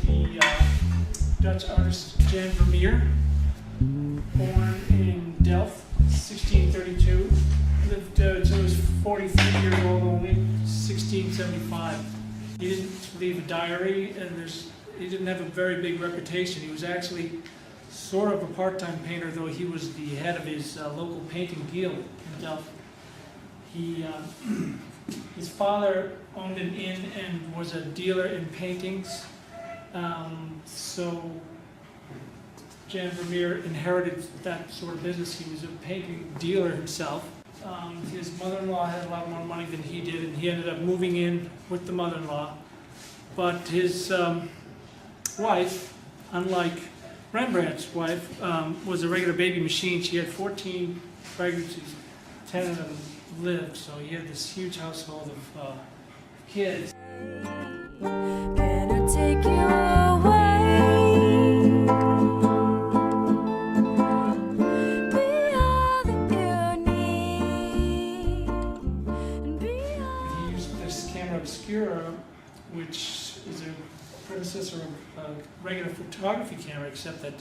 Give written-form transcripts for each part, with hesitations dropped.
the Dutch artist Jan Vermeer, born in Delft, 1632. Lived till he was 43 years old only, 1675. He didn't leave a diary, and he didn't have a very big reputation. He was actually sort of a part-time painter, though he was the head of his local painting guild in Delft. His father owned an inn and was a dealer in paintings, so Jan Vermeer inherited that sort of business. He was a painting dealer himself. His mother-in-law had a lot more money than he did, and he ended up moving in with the mother-in-law. But his wife, unlike Rembrandt's wife, was a regular baby machine. She had 14 pregnancies, 10 of them lived, so he had this huge household of kids. Can I take you away? Be all that you need. And be all. He used this camera obscura, which is a predecessor of a regular photography camera, except that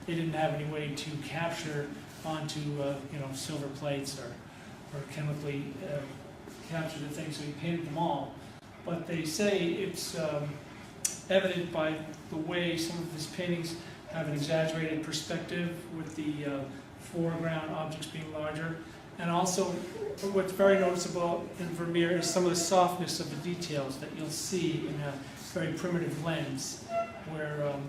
they didn't have any way to capture onto silver plates or chemically capture the thing, so he painted them all. But they say it's evident by the way some of his paintings have an exaggerated perspective, with the foreground objects being larger. And also, what's very noticeable in Vermeer is some of the softness of the details that you'll see in a very primitive lens, where little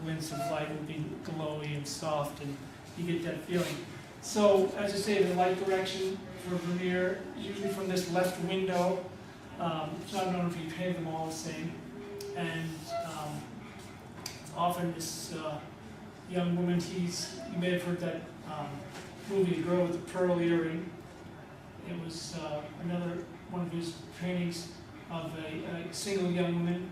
glints of light will be glowy and soft, and you get that feeling. So, as I say, the light direction for Vermeer, usually from this left window. It's not known if he painted them all the same. And often this young woman, you may have heard that movie, The Girl with the Pearl Earring. It was another one of his paintings of a single young woman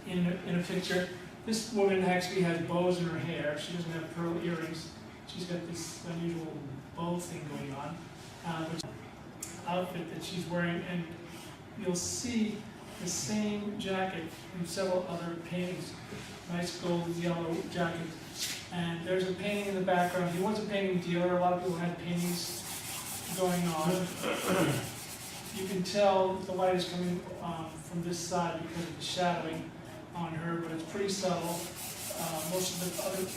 in a picture. This woman actually has bows in her hair. She doesn't have pearl earrings. She's got this unusual bow thing going on, which outfit that she's wearing, and you'll see the same jacket in several other paintings. Nice gold yellow jacket. And there's a painting in the background. He was a painting dealer. A lot of people had paintings going on. You can tell the light is coming from this side because of the shadowing on her, but it's pretty subtle. Most of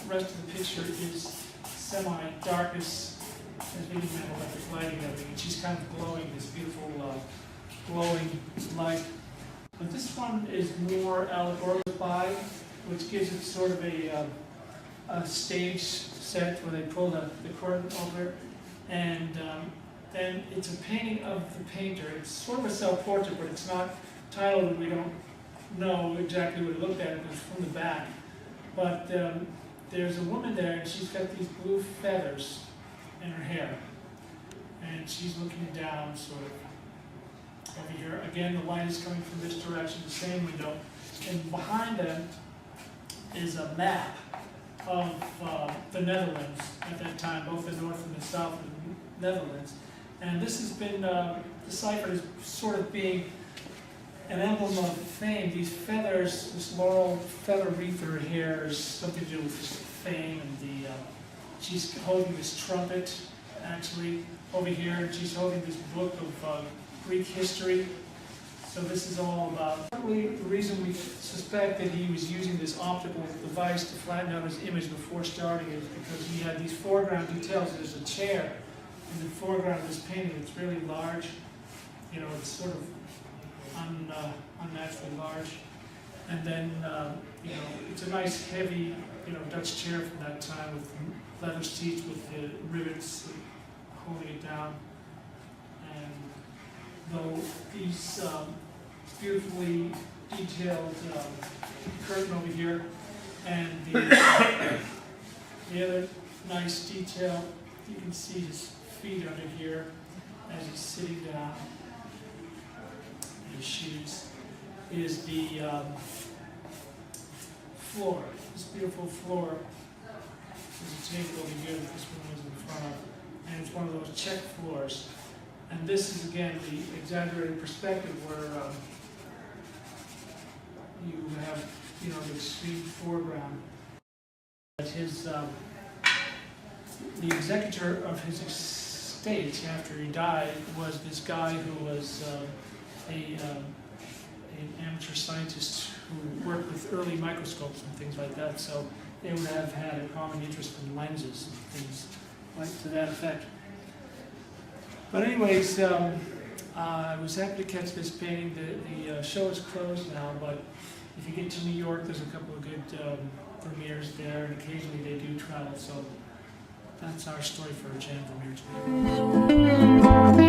the rest of the picture is semi-darkness, as we didn't have electric lighting and everything. And she's kind of glowing, this beautiful glowing light. But this one is more allegorical, which gives it sort of a stage set where they pull the curtain over it. And then it's a painting of the painter. It's sort of a self-portrait, but it's not titled, and we don't know exactly what it looked at. It's from the back. But there's a woman there, and she's got these blue feathers in her hair. And she's looking down, sort of, over here. Again, the light is coming from this direction, the same window. And behind them is a map of the Netherlands at that time, both the north and the south of the Netherlands. And this has been deciphered as sort of being an emblem of fame. These feathers, this laurel feather wreath in her hair is something to do with fame, and she's holding this trumpet, actually, over here, and she's holding this book of Greek history. So this is all about, probably the reason we suspect that he was using this optical device to flatten out his image before starting is because he had these foreground details. There's a chair in the foreground of this painting. It's really large. It's sort of unnaturally large. And then, it's a nice heavy, Dutch chair from that time with leather seats with the rivets holding it down. And though these beautifully detailed curtain over here, and the other nice detail, you can see his feet under here as he's sitting down in his shoes, is the floor, this beautiful floor. There's a table over here that this one was in front of, and it's one of those check floors. And this is, again, the exaggerated perspective where you have the extreme foreground. But the executor of his estate after he died was this guy who was an amateur scientist who worked with early microscopes and things like that. So they would have had a common interest in lenses and things like to that effect. But anyways, I was happy to catch this painting. The show is closed now, but if you get to New York, there's a couple of good Vermeers there, and occasionally they do travel. So that's our story for Jan Vermeer today.